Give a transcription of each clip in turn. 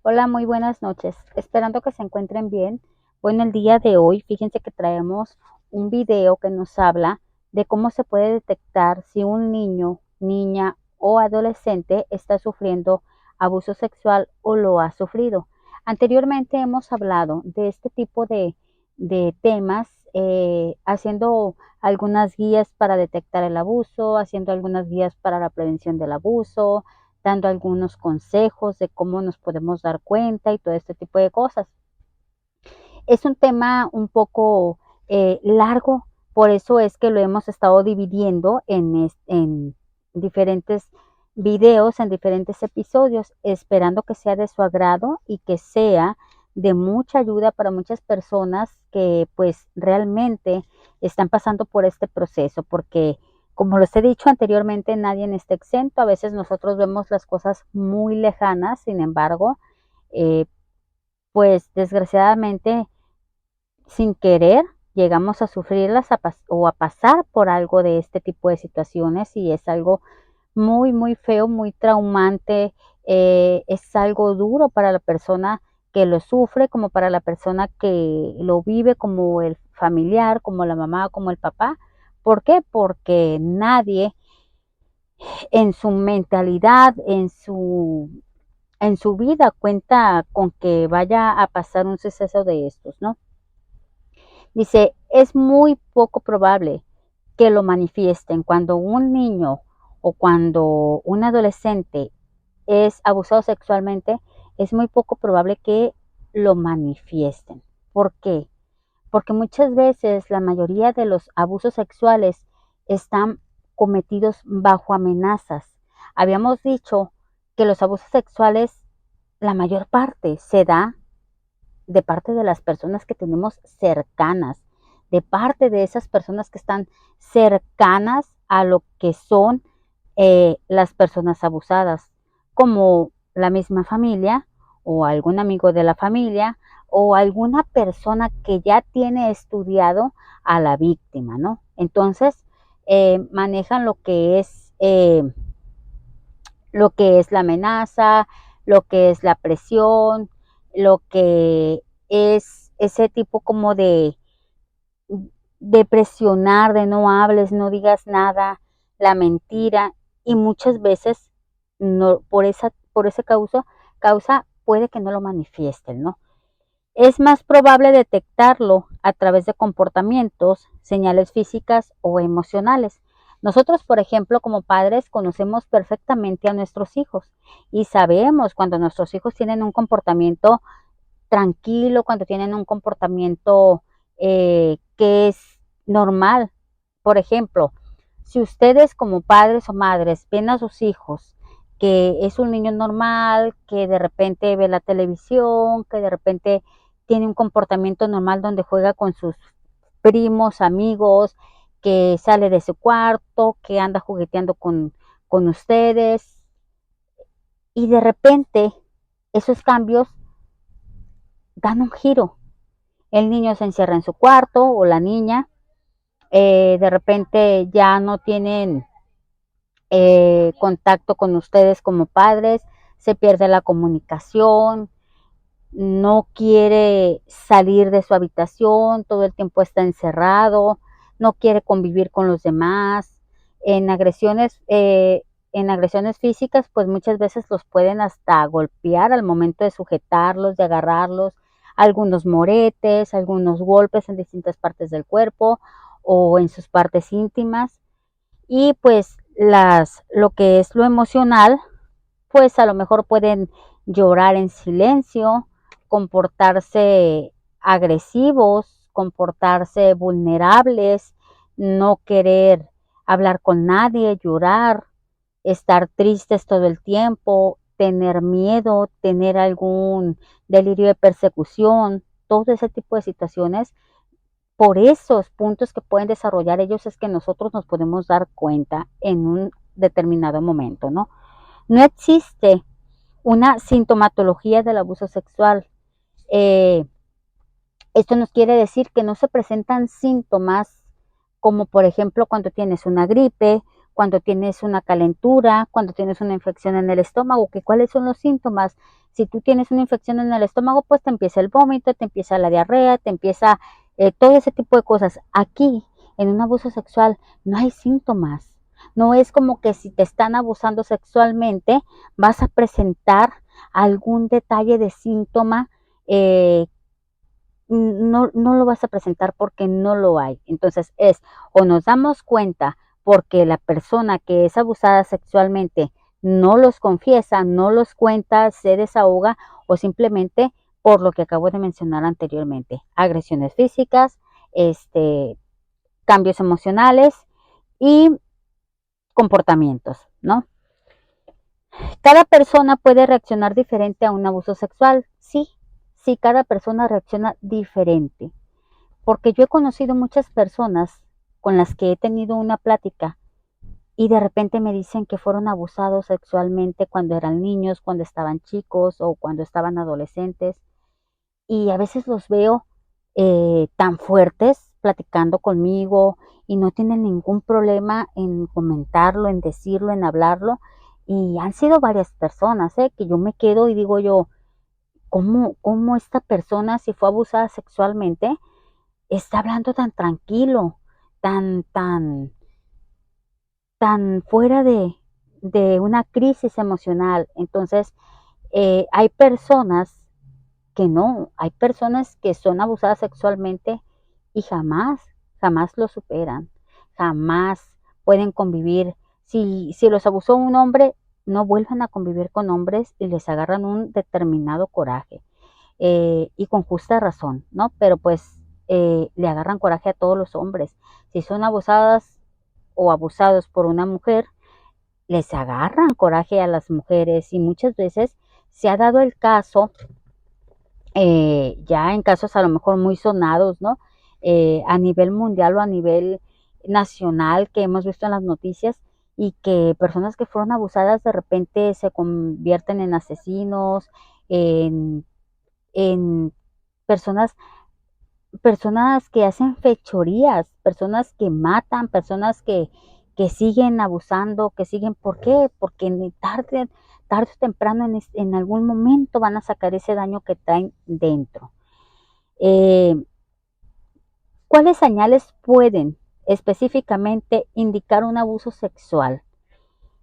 Hola, muy buenas noches. Esperando que se encuentren bien. Bueno, el día de hoy, fíjense que traemos un video que nos habla de cómo se puede detectar si un niño, niña o adolescente está sufriendo abuso sexual o lo ha sufrido. Anteriormente hemos hablado de este tipo de temas, haciendo algunas guías para detectar el abuso, haciendo algunas guías para la prevención del abuso, dando algunos consejos de cómo nos podemos dar cuenta y todo este tipo de cosas. Es un tema un poco largo, por eso es que lo hemos estado dividiendo en diferentes videos, en diferentes episodios, esperando que sea de su agrado y que sea de mucha ayuda para muchas personas que pues realmente están pasando por este proceso, porque como les he dicho anteriormente, nadie está exento. A veces nosotros vemos las cosas muy lejanas, sin embargo, eh, pues desgraciadamente sin querer llegamos a sufrirlas o a pasar por algo de este tipo de situaciones y es algo muy, muy feo, muy traumante, es algo duro para la persona que lo sufre, como para la persona que lo vive, como el familiar, como la mamá, como el papá. ¿Por qué? Porque nadie en su mentalidad, en su vida cuenta con que vaya a pasar un suceso de estos, ¿no? Dice, es muy poco probable que lo manifiesten cuando un niño o cuando un adolescente es abusado sexualmente, es muy poco probable que lo manifiesten. ¿Por qué? Porque muchas veces la mayoría de los abusos sexuales están cometidos bajo amenazas. Habíamos dicho que los abusos sexuales, la mayor parte se da de parte de las personas que tenemos cercanas, de parte de esas personas que están cercanas a lo que son las personas abusadas, como la misma familia o algún amigo de la familia o alguna persona que ya tiene estudiado a la víctima, ¿no? Entonces, manejan lo que es la amenaza, lo que es la presión, lo que es ese tipo como de presionar, de no hables, no digas nada, la mentira, y muchas veces no, por esa causa puede que no lo manifiesten, ¿no? Es más probable detectarlo a través de comportamientos, señales físicas o emocionales. Nosotros, por ejemplo, como padres, conocemos perfectamente a nuestros hijos y sabemos cuando nuestros hijos tienen un comportamiento tranquilo, cuando tienen un comportamiento que es normal. Por ejemplo, si ustedes como padres o madres ven a sus hijos que es un niño normal, que de repente ve la televisión, que de repente tiene un comportamiento normal donde juega con sus primos, amigos, que sale de su cuarto, que anda jugueteando con ustedes, y de repente esos cambios dan un giro. El niño se encierra en su cuarto o la niña, de repente ya no tienen contacto con ustedes como padres, se pierde la comunicación, no quiere salir de su habitación, todo el tiempo está encerrado, no quiere convivir con los demás. En agresiones, eh, en agresiones físicas, pues muchas veces los pueden hasta golpear al momento de sujetarlos, de agarrarlos, algunos moretes, algunos golpes en distintas partes del cuerpo o en sus partes íntimas. Y pues lo que es lo emocional, pues a lo mejor pueden llorar en silencio, comportarse agresivos, comportarse vulnerables, no querer hablar con nadie, llorar, estar tristes todo el tiempo, tener miedo, tener algún delirio de persecución, todo ese tipo de situaciones. Por esos puntos que pueden desarrollar ellos es que nosotros nos podemos dar cuenta en un determinado momento, ¿no? No existe una sintomatología del abuso sexual. Eh, Esto nos quiere decir que no se presentan síntomas como por ejemplo cuando tienes una gripe, cuando tienes una calentura, cuando tienes una infección en el estómago, que cuáles son los síntomas. Si tú tienes una infección en el estómago, pues te empieza el vómito, te empieza la diarrea, te empieza todo ese tipo de cosas. Aquí, en un abuso sexual, no hay síntomas. No es como que si te están abusando sexualmente, vas a presentar algún detalle de síntoma, eh, no lo vas a presentar porque no lo hay. Entonces es o nos damos cuenta porque la persona que es abusada sexualmente no los confiesa, no los cuenta, se desahoga o simplemente por lo que acabo de mencionar anteriormente, agresiones físicas, este, cambios emocionales y comportamientos, ¿no? Cada persona puede reaccionar diferente a un abuso sexual, sí, sí, cada persona reacciona diferente. Porque yo he conocido muchas personas con las que he tenido una plática y de repente me dicen que fueron abusados sexualmente cuando eran niños, cuando estaban chicos o cuando estaban adolescentes. Y a veces los veo tan fuertes platicando conmigo y no tienen ningún problema en comentarlo, en decirlo, en hablarlo. Y han sido varias personas, que yo me quedo y digo yo, ¿cómo esta persona, si fue abusada sexualmente, está hablando tan tranquilo, tan tan fuera de una crisis emocional? Entonces, hay personas que no, hay personas que son abusadas sexualmente y jamás lo superan, jamás pueden convivir. Si los abusó un hombre, no vuelven a convivir con hombres y les agarran un determinado coraje, y con justa razón, ¿no? Pero pues le agarran coraje a todos los hombres. Si son abusadas o abusados por una mujer, les agarran coraje a las mujeres y muchas veces se ha dado el caso, ya en casos a lo mejor muy sonados, ¿no? A nivel mundial o a nivel nacional que hemos visto en las noticias y que personas que fueron abusadas de repente se convierten en asesinos, en, en personas personas que hacen fechorías, personas que matan, personas que siguen abusando, que siguen, ¿por qué? Porque tarde o temprano en algún momento van a sacar ese daño que traen dentro. Eh, ¿Cuáles señales pueden específicamente indicar un abuso sexual?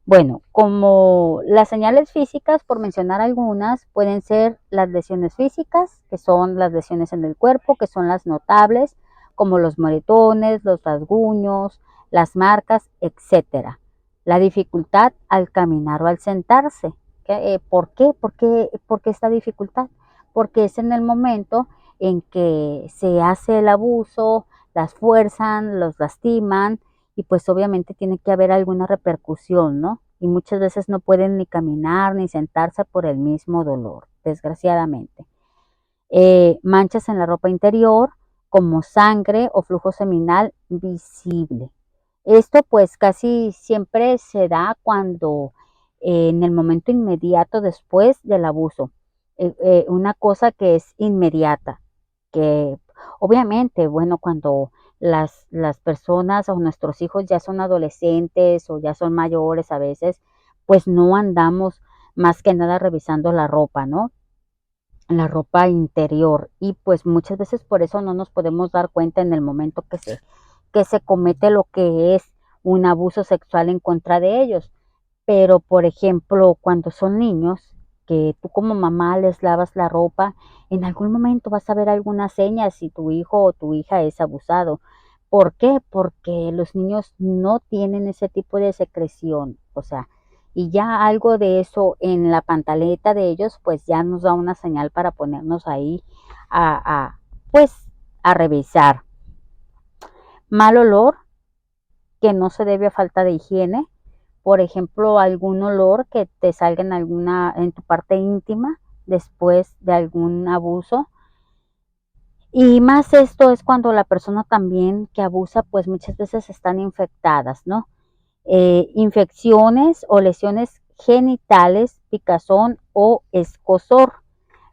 Bueno, como las señales físicas, por mencionar algunas, pueden ser las lesiones físicas, que son las lesiones en el cuerpo, que son las notables, como los moretones, los rasguños, las marcas, etcétera. La dificultad al caminar o al sentarse. ¿Por qué? ¿Por qué esta dificultad? Porque es en el momento en que se hace el abuso, las fuerzan, los lastiman, y pues obviamente tiene que haber alguna repercusión, ¿no? Y muchas veces no pueden ni caminar ni sentarse por el mismo dolor, desgraciadamente. Manchas en la ropa interior, como sangre o flujo seminal visible. Esto pues casi siempre se da cuando en el momento inmediato después del abuso. Una cosa que es inmediata, que obviamente, bueno, cuando las personas o nuestros hijos ya son adolescentes o ya son mayores a veces, pues no andamos más que nada revisando la ropa, ¿no? La ropa interior, y pues muchas veces por eso no nos podemos dar cuenta en el momento que se comete lo que es un abuso sexual en contra de ellos. Pero, por ejemplo, cuando son niños, que tú como mamá les lavas la ropa, en algún momento vas a ver alguna seña si tu hijo o tu hija es abusado. ¿Por qué? Porque los niños no tienen ese tipo de secreción, o sea, y ya algo de eso en la pantaleta de ellos, pues ya nos da una señal para ponernos ahí pues, a revisar. Mal olor, que no se debe a falta de higiene. Por ejemplo, algún olor que te salga en tu parte íntima después de algún abuso. Y más esto es cuando la persona también que abusa, pues muchas veces están infectadas, ¿no? Infecciones o lesiones genitales, picazón o escozor.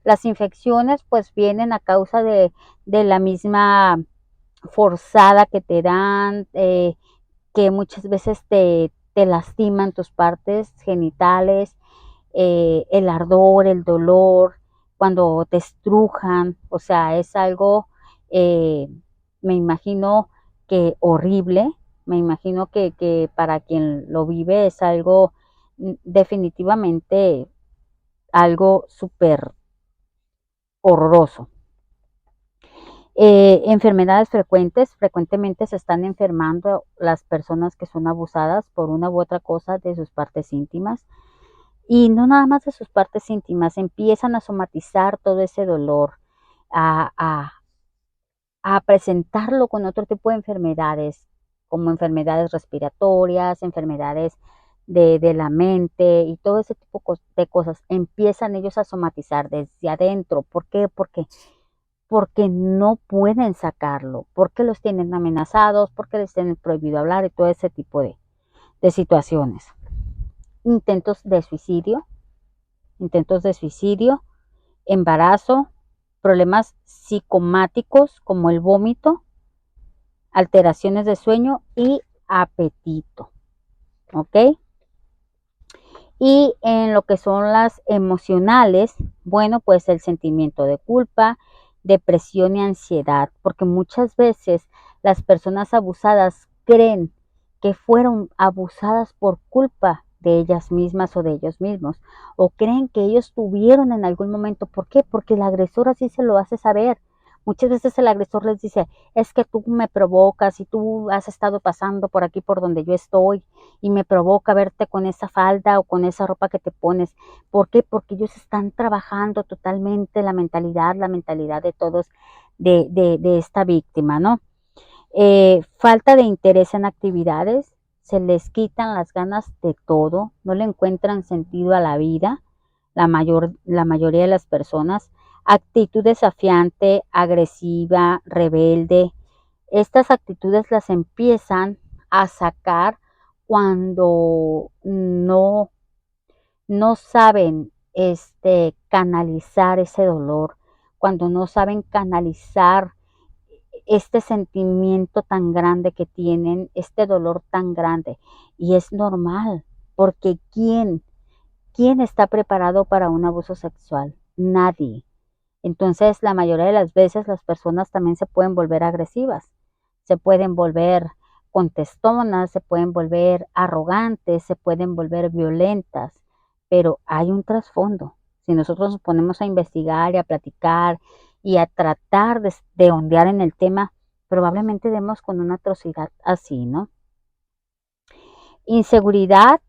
Las infecciones pues vienen a causa de la misma forzada que te dan, que muchas veces te te lastiman tus partes genitales, el ardor, el dolor, cuando te estrujan, o sea, es algo, eh, me imagino que horrible, me imagino que para quien lo vive es algo definitivamente algo súper horroroso. Enfermedades frecuentes, frecuentemente se están enfermando las personas que son abusadas por una u otra cosa de sus partes íntimas. Y no nada más de sus partes íntimas, empiezan a somatizar todo ese dolor, a, a, a presentarlo con otro tipo de enfermedades, como enfermedades respiratorias, enfermedades de la mente y todo ese tipo de cosas. Empiezan ellos a somatizar desde adentro. ¿Por qué? Porque no pueden sacarlo, porque los tienen amenazados, porque les tienen prohibido hablar y todo ese tipo de situaciones. Intentos de suicidio, embarazo, problemas psicomáticos como el vómito, alteraciones de sueño y apetito. ¿Ok? Y en lo que son las emocionales, bueno, pues el sentimiento de culpa, depresión y ansiedad, porque muchas veces las personas abusadas creen que fueron abusadas por culpa de ellas mismas o de ellos mismos, o creen que ellos tuvieron en algún momento. ¿Por qué? Porque el agresor así se lo hace saber. Muchas veces el agresor les dice, es que tú me provocas y tú has estado pasando por aquí por donde yo estoy y me provoca verte con esa falda o con esa ropa que te pones. ¿Por qué? Porque ellos están trabajando totalmente la mentalidad de todos de esta víctima, ¿no? Falta de interés en actividades, se les quitan las ganas de todo, no le encuentran sentido a la vida, la mayoría de las personas, actitud desafiante, agresiva, rebelde. Estas actitudes las empiezan a sacar cuando no saben canalizar ese dolor, cuando no saben canalizar este sentimiento tan grande que tienen, este dolor tan grande. Y es normal, porque ¿quién está preparado para un abuso sexual? Nadie. Entonces, la mayoría de las veces las personas también se pueden volver agresivas, se pueden volver contestonas, se pueden volver arrogantes, se pueden volver violentas, pero hay un trasfondo. Si nosotros nos ponemos a investigar y a platicar y a tratar de ondear en el tema, probablemente demos con una atrocidad así, ¿no? Inseguridad,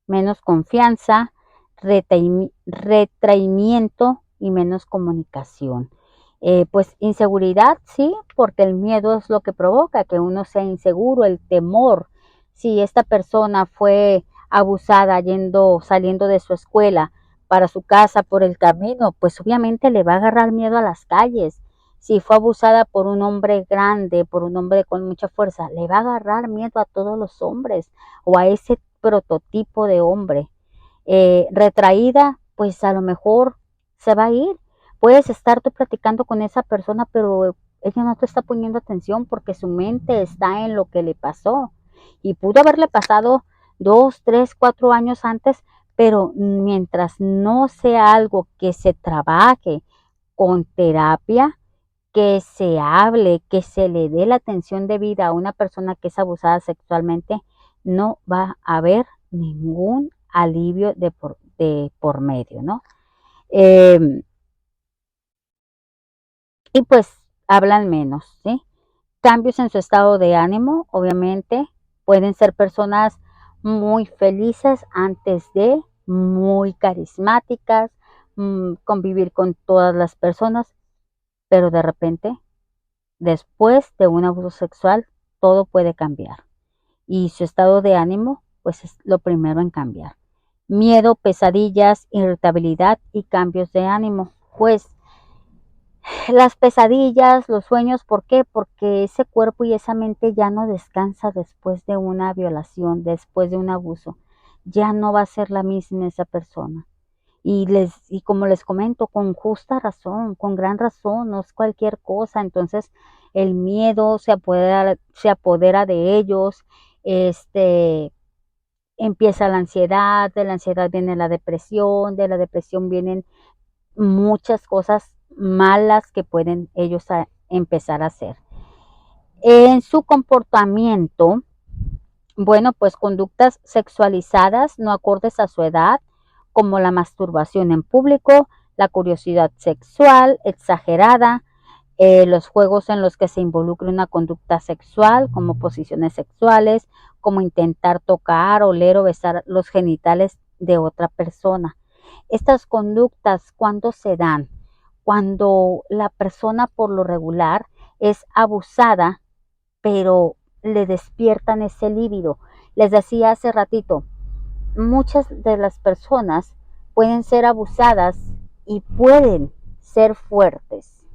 menos confianza, retraimiento y menos comunicación. Pues inseguridad, sí, porque el miedo es lo que provoca que uno sea inseguro, el temor. Si esta persona fue abusada saliendo de su escuela para su casa por el camino, pues obviamente le va a agarrar miedo a las calles. Si fue abusada por un hombre grande, por un hombre con mucha fuerza, le va a agarrar miedo a todos los hombres o a ese prototipo de hombre. Retraída, pues a lo mejor se va a ir. Puedes estar tú platicando con esa persona, pero ella no te está poniendo atención porque su mente está en lo que le pasó. Y pudo haberle pasado 2, 3, 4 años antes, pero mientras no sea algo que se trabaje con terapia, que se hable, que se le dé la atención debida a una persona que es abusada sexualmente, no va a haber ningún alivio de por medio, ¿no? Eh, y pues hablan menos, ¿sí? Cambios en su estado de ánimo, obviamente, pueden ser personas muy felices antes de, muy carismáticas, convivir con todas las personas, pero de repente después de un abuso sexual, todo puede cambiar. Y su estado de ánimo, pues es lo primero en cambiar. Miedo, pesadillas, irritabilidad y cambios de ánimo. Pues las pesadillas, los sueños, ¿por qué? Porque ese cuerpo y esa mente ya no descansa después de una violación, después de un abuso. Ya no va a ser la misma esa persona. Y como les comento, con justa razón, con gran razón, no es cualquier cosa. Entonces, el miedo se apodera de ellos, este, empieza la ansiedad, de la ansiedad viene la depresión, de la depresión vienen muchas cosas malas que pueden ellos empezar a hacer. En su comportamiento, bueno, pues conductas sexualizadas no acordes a su edad, como la masturbación en público, la curiosidad sexual exagerada, los juegos en los que se involucra una conducta sexual, como posiciones sexuales, como intentar tocar, oler o besar los genitales de otra persona. Estas conductas, ¿cuándo se dan? Cuando la persona por lo regular es abusada, pero le despiertan ese líbido. Les decía hace ratito, muchas de las personas pueden ser abusadas y pueden ser fuertes,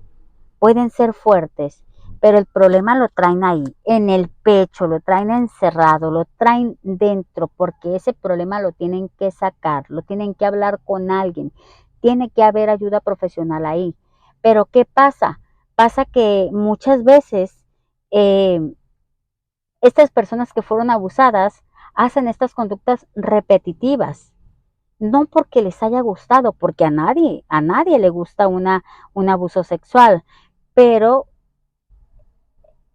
pero el problema lo traen ahí, en el pecho, lo traen encerrado, lo traen dentro, porque ese problema lo tienen que sacar, lo tienen que hablar con alguien, tiene que haber ayuda profesional ahí. Pero ¿qué pasa? Pasa que muchas veces eh, estas personas que fueron abusadas hacen estas conductas repetitivas, no porque les haya gustado, porque a nadie le gusta un abuso sexual, pero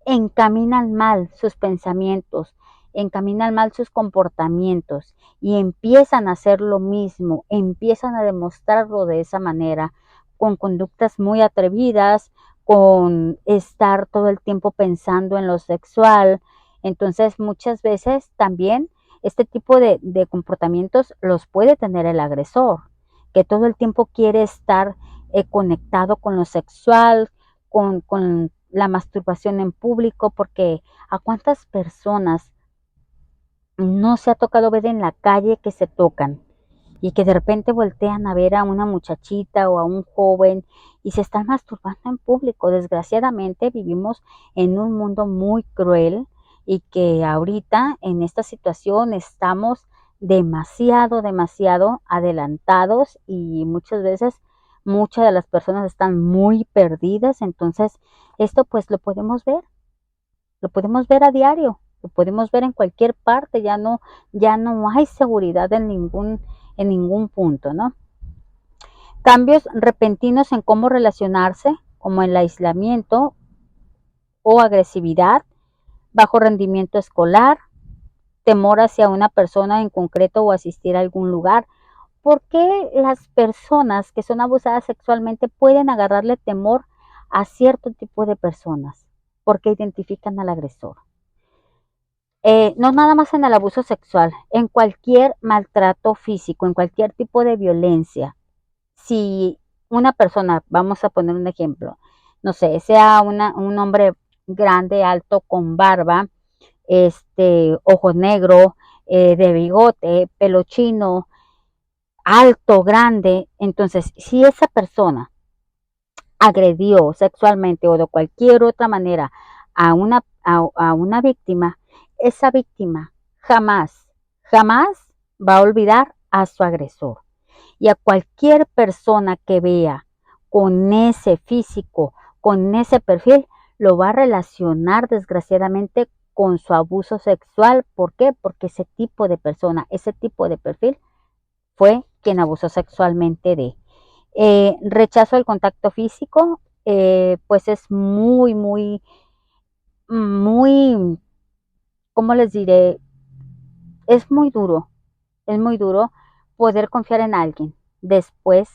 encaminan mal sus pensamientos, encaminan mal sus comportamientos y empiezan a hacer lo mismo, empiezan a demostrarlo de esa manera, con conductas muy atrevidas, con estar todo el tiempo pensando en lo sexual. Entonces, muchas veces también este tipo de comportamientos los puede tener el agresor, que todo el tiempo quiere estar conectado con lo sexual, con la masturbación en público, porque a cuántas personas no se ha tocado ver en la calle que se tocan y que de repente voltean a ver a una muchachita o a un joven y se están masturbando en público. Desgraciadamente vivimos en un mundo muy cruel y que ahorita en esta situación estamos demasiado adelantados y muchas veces muchas de las personas están muy perdidas. Entonces esto pues lo podemos ver a diario, lo podemos ver en cualquier parte, ya no hay seguridad en ningún punto, ¿no? Cambios repentinos en cómo relacionarse, como el aislamiento o agresividad, bajo rendimiento escolar, temor hacia una persona en concreto o asistir a algún lugar. ¿Por qué las personas que son abusadas sexualmente pueden agarrarle temor a cierto tipo de personas? Porque identifican al agresor. No nada más en el abuso sexual, en cualquier maltrato físico, en cualquier tipo de violencia. Si una persona, vamos a poner un ejemplo, no sé, sea un hombre grande, alto, con barba, ojo negro, de bigote, pelo chino, alto, grande, entonces si esa persona agredió sexualmente o de cualquier otra manera a una víctima, esa víctima jamás va a olvidar a su agresor. Y a cualquier persona que vea con ese físico, con ese perfil, lo va a relacionar desgraciadamente con su abuso sexual. ¿Por qué? Porque ese tipo de persona, ese tipo de perfil fue quien abusó sexualmente de. Rechazo al contacto físico, pues es muy, ¿cómo les diré? Es muy duro, es muy duro poder confiar en alguien después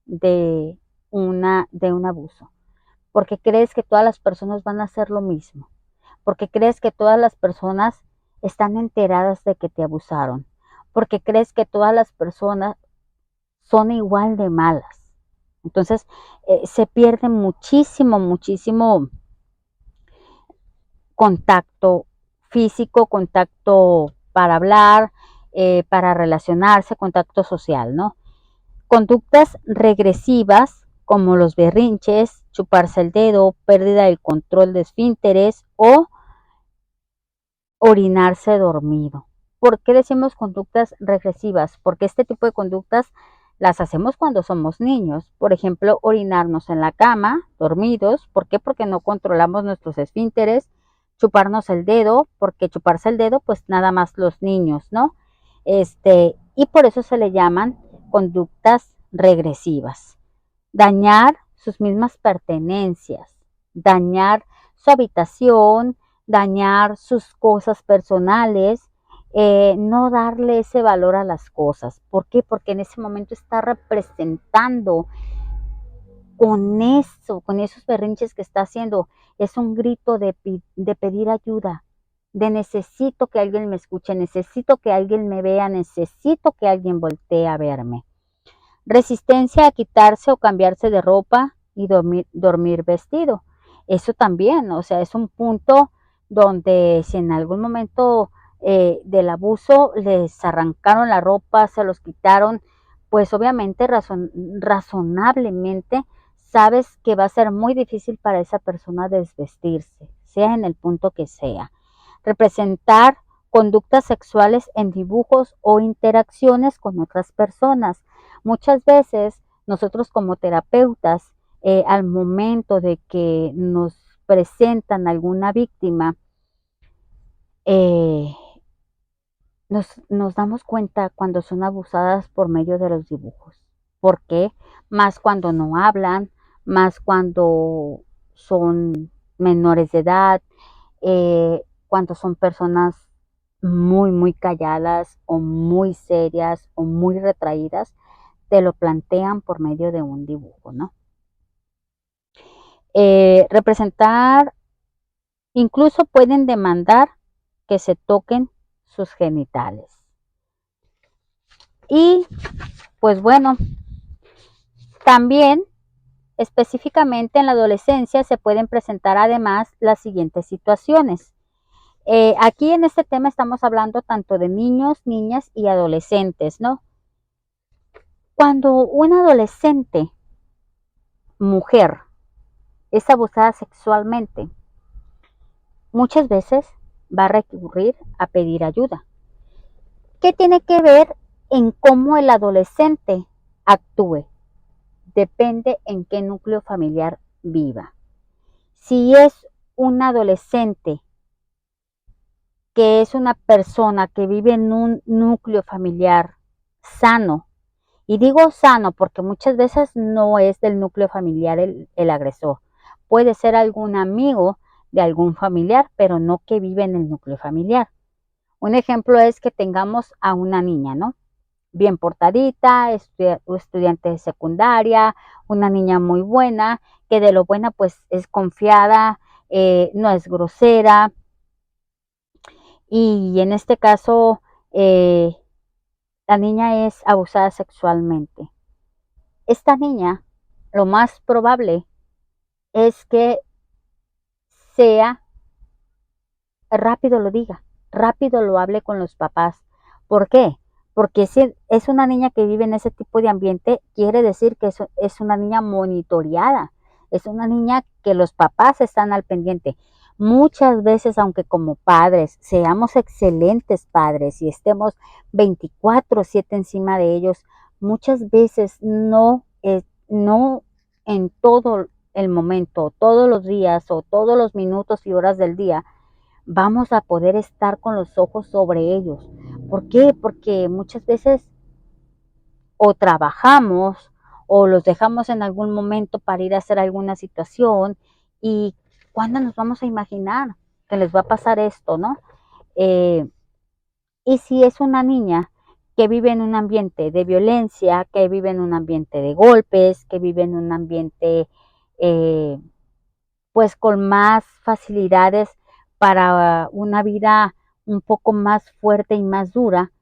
de de un abuso, porque crees que todas las personas van a hacer lo mismo, porque crees que todas las personas están enteradas de que te abusaron, porque crees que todas las personas son igual de malas. Entonces, se pierde muchísimo contacto físico, contacto para hablar, para relacionarse, contacto social, ¿no? Conductas regresivas como los berrinches, chuparse el dedo, pérdida del control de esfínteres o orinarse dormido. ¿Por qué decimos conductas regresivas? Porque este tipo de conductas las hacemos cuando somos niños. Por ejemplo, orinarnos en la cama, dormidos. ¿Por qué? Porque no controlamos nuestros esfínteres. Chuparnos el dedo, porque chuparse el dedo, pues nada más los niños, ¿no? Y por eso se le llaman conductas regresivas. Dañar sus mismas pertenencias, dañar su habitación, dañar sus cosas personales, no darle ese valor a las cosas. ¿Por qué? Porque en ese momento está representando con eso, con esos berrinches que está haciendo, es un grito de pedir ayuda, de necesito que alguien me escuche, necesito que alguien me vea, necesito que alguien voltee a verme. Resistencia a quitarse o cambiarse de ropa y dormir vestido. Eso también, o sea, es un punto donde si en algún momento del abuso les arrancaron la ropa, se los quitaron, pues obviamente razonablemente sabes que va a ser muy difícil para esa persona desvestirse, sea en el punto que sea. Representar conductas sexuales en dibujos o interacciones con otras personas. Muchas veces nosotros como terapeutas, al momento de que nos presentan alguna víctima, eh, nos damos cuenta cuando son abusadas por medio de los dibujos. ¿Por qué? Más cuando no hablan, más cuando son menores de edad, cuando son personas muy, muy calladas o muy serias o muy retraídas, te lo plantean por medio de un dibujo, ¿no? Representar, incluso pueden demandar que se toquen sus genitales. Y pues bueno, también específicamente en la adolescencia se pueden presentar además las siguientes situaciones. Aquí en este tema estamos hablando tanto de niños, niñas y adolescentes, ¿no? Cuando una adolescente mujer es abusada sexualmente, muchas veces va a recurrir a pedir ayuda. ¿Qué tiene que ver en cómo el adolescente actúe? Depende en qué núcleo familiar viva. Si es un adolescente que es una persona que vive en un núcleo familiar sano, y digo sano porque muchas veces no es del núcleo familiar el agresor, puede ser algún amigo de algún familiar, pero no que vive en el núcleo familiar. Un ejemplo es que tengamos a una niña, ¿no? Bien portadita, estudiante de secundaria, una niña muy buena, que de lo buena pues es confiada, no es grosera, y en este caso la niña es abusada sexualmente. Esta niña, lo más probable es que sea rápido lo diga, rápido lo hable con los papás. ¿Por qué? Porque si es una niña que vive en ese tipo de ambiente, quiere decir que es una niña monitoreada, es una niña que los papás están al pendiente. Muchas veces, aunque como padres seamos excelentes padres y estemos 24/7 encima de ellos, muchas veces no en todo el momento, todos los días o todos los minutos y horas del día, vamos a poder estar con los ojos sobre ellos. ¿Por qué? Porque muchas veces o trabajamos o los dejamos en algún momento para ir a hacer alguna situación, y ¿cuándo nos vamos a imaginar que les va a pasar esto, no? Eh, y si es una niña que vive en un ambiente de violencia, que vive en un ambiente de golpes, que vive en un ambiente eh, pues con más facilidades para una vida un poco más fuerte y más dura,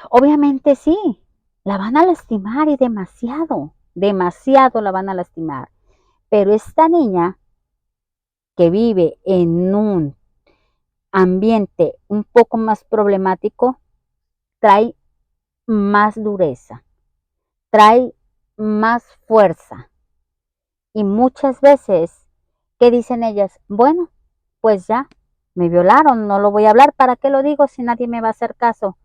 obviamente sí, la van a lastimar y demasiado, demasiado la van a lastimar. Pero esta niña que vive en un ambiente un poco más problemático, trae más dureza, trae más fuerza. Y muchas veces, ¿qué dicen ellas? Bueno, pues ya, me violaron, no lo voy a hablar, ¿para qué lo digo si nadie me va a hacer caso?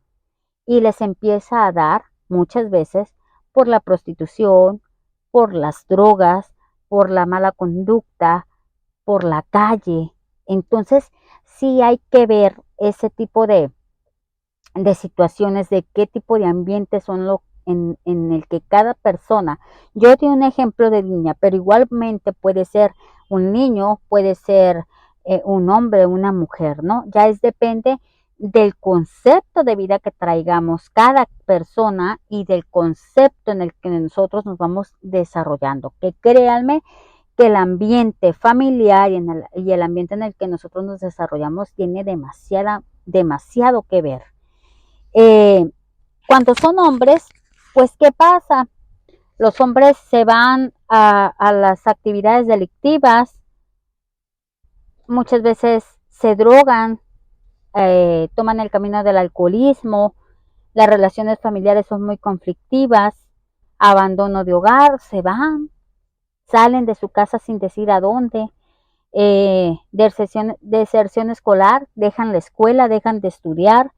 Y les empieza a dar muchas veces por la prostitución, por las drogas, por la mala conducta, por la calle. Entonces, sí hay que ver ese tipo de situaciones, de qué tipo de ambiente son en el que cada persona, yo di un ejemplo de niña, pero igualmente puede ser un niño, puede ser un hombre, una mujer, ¿no? Ya es depende del concepto de vida que traigamos cada persona y del concepto en el que nosotros nos vamos desarrollando. Que créanme que el ambiente familiar y el ambiente en el que nosotros nos desarrollamos tiene demasiado que ver. Eh, Cuando son hombres, pues ¿qué pasa? Los hombres se van a las actividades delictivas, muchas veces se drogan, toman el camino del alcoholismo, las relaciones familiares son muy conflictivas, abandono de hogar, se van, salen de su casa sin decir a dónde, deserción escolar, dejan la escuela, dejan de estudiar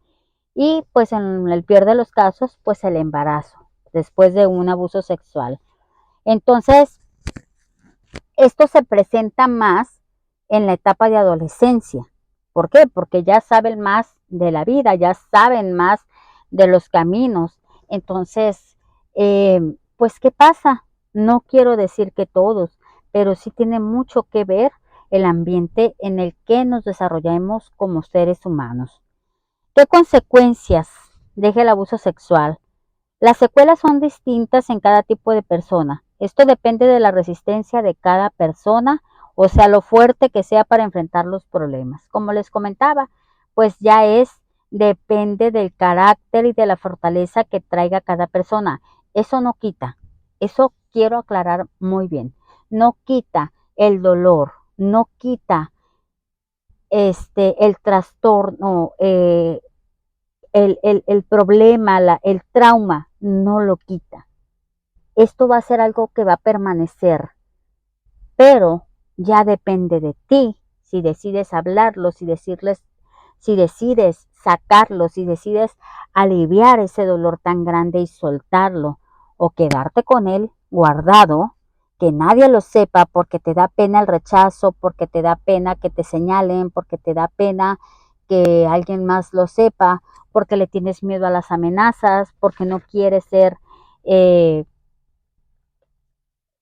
y pues en el peor de los casos, pues el embarazo después de un abuso sexual. Entonces, esto se presenta más en la etapa de adolescencia. ¿Por qué? Porque ya saben más de la vida, ya saben más de los caminos. Entonces, pues, ¿qué pasa? No quiero decir que todos, pero sí tiene mucho que ver el ambiente en el que nos desarrollamos como seres humanos. ¿Qué consecuencias deja el abuso sexual? Las secuelas son distintas en cada tipo de persona. Esto depende de la resistencia de cada persona, o sea, lo fuerte que sea para enfrentar los problemas. Como les comentaba, pues ya depende del carácter y de la fortaleza que traiga cada persona. Eso no quita, eso quiero aclarar muy bien. No quita el dolor, no quita el trastorno, el problema, el trauma, no lo quita. Esto va a ser algo que va a permanecer, pero ya depende de ti si decides hablarlo, si decides sacarlo, si decides aliviar ese dolor tan grande y soltarlo, o quedarte con él guardado, que nadie lo sepa porque te da pena el rechazo, porque te da pena que te señalen, porque te da pena que alguien más lo sepa, porque le tienes miedo a las amenazas, porque no quieres ser eh,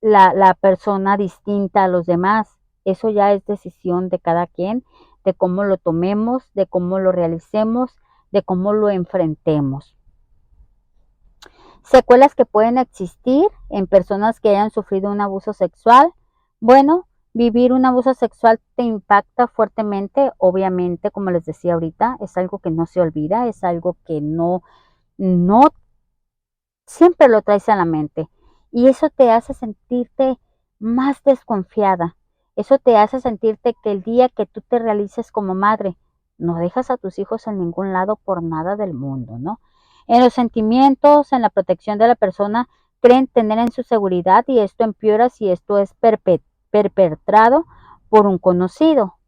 la persona distinta a los demás. Eso ya es decisión de cada quien, de cómo lo tomemos, de cómo lo realicemos, de cómo lo enfrentemos. Secuelas que pueden existir en personas que hayan sufrido un abuso sexual. Bueno, vivir un abuso sexual te impacta fuertemente, obviamente, como les decía ahorita, es algo que no se olvida, es algo que no siempre lo traes a la mente y eso te hace sentirte más desconfiada. Eso te hace sentirte que el día que tú te realices como madre, no dejas a tus hijos en ningún lado por nada del mundo, ¿no? En los sentimientos, en la protección de la persona, creen tener en su seguridad y esto empeora si esto es perpetrado por un conocido.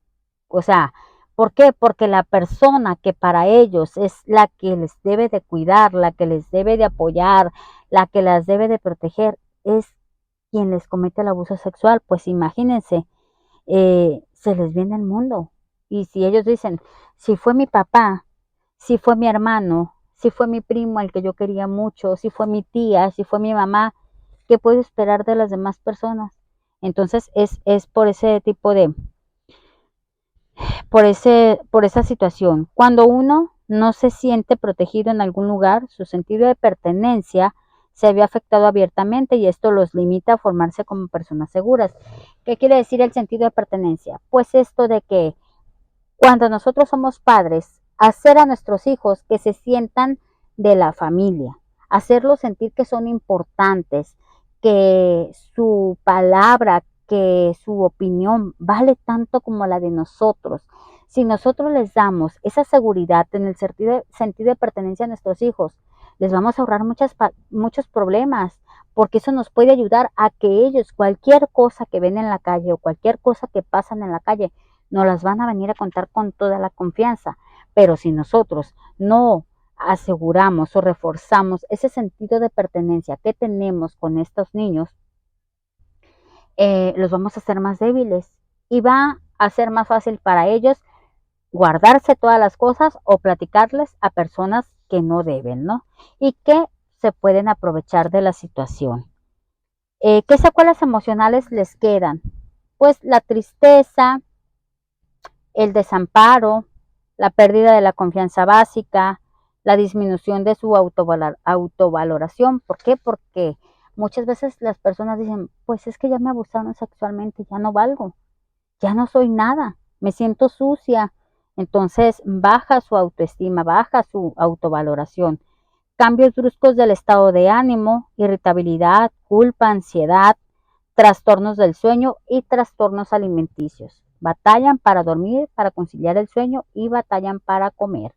O sea, ¿por qué? Porque la persona que para ellos es la que les debe de cuidar, la que les debe de apoyar, la que las debe de proteger, es quien les comete el abuso sexual. Pues imagínense, se les viene el mundo. Y si ellos dicen, si fue mi papá, si fue mi hermano, si fue mi primo al que yo quería mucho, si fue mi tía, si fue mi mamá, ¿qué puedo esperar de las demás personas? Entonces es por ese tipo por esa situación. Cuando uno no se siente protegido en algún lugar, su sentido de pertenencia se ve afectado abiertamente y esto los limita a formarse como personas seguras. ¿Qué quiere decir el sentido de pertenencia? Pues esto de que cuando nosotros somos padres, hacer a nuestros hijos que se sientan de la familia, hacerlos sentir que son importantes, que su palabra, que su opinión vale tanto como la de nosotros. Si nosotros les damos esa seguridad en el sentido de pertenencia a nuestros hijos, les vamos a ahorrar muchos problemas, porque eso nos puede ayudar a que ellos, cualquier cosa que ven en la calle o cualquier cosa que pasan en la calle, nos las van a venir a contar con toda la confianza. Pero si nosotros no aseguramos o reforzamos ese sentido de pertenencia que tenemos con estos niños, los vamos a hacer más débiles y va a ser más fácil para ellos guardarse todas las cosas o platicarles a personas que no deben, ¿no? Y que se pueden aprovechar de la situación. ¿Qué secuelas emocionales les quedan? Pues la tristeza, el desamparo, la pérdida de la confianza básica, la disminución de su autovaloración. ¿Por qué? Porque muchas veces las personas dicen, pues es que ya me abusaron sexualmente, ya no valgo, ya no soy nada, me siento sucia. Entonces baja su autoestima, baja su autovaloración. Cambios bruscos del estado de ánimo, irritabilidad, culpa, ansiedad, trastornos del sueño y trastornos alimenticios. Batallan para dormir, para conciliar el sueño y batallan para comer.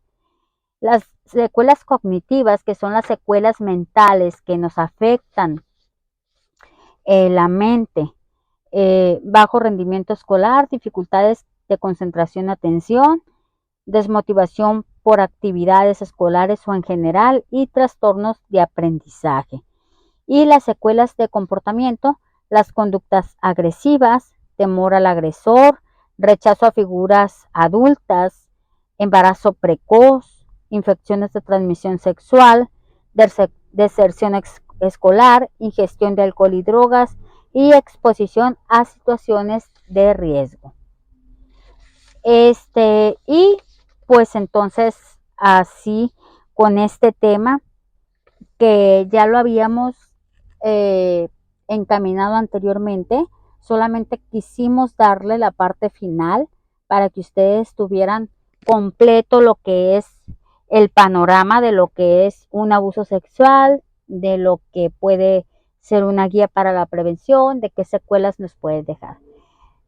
Las secuelas cognitivas, que son las secuelas mentales que nos afectan la mente, bajo rendimiento escolar, dificultades de concentración, atención, desmotivación por actividades escolares o en general y trastornos de aprendizaje. Y las secuelas de comportamiento, las conductas agresivas, temor al agresor, rechazo a figuras adultas, embarazo precoz, infecciones de transmisión sexual, deserción escolar, ingestión de alcohol y drogas y exposición a situaciones de riesgo. Y pues entonces así con este tema que ya lo habíamos encaminado anteriormente, solamente quisimos darle la parte final para que ustedes tuvieran completo lo que es el panorama de lo que es un abuso sexual, de lo que puede ser una guía para la prevención, de qué secuelas nos puede dejar.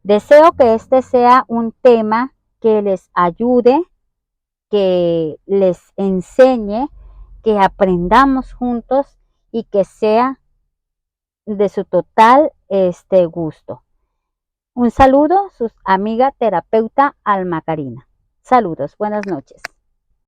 Deseo que este sea un tema que les ayude, que les enseñe, que aprendamos juntos y que sea de su total gusto. Un saludo, su amiga terapeuta Alma Karina. Saludos, buenas noches.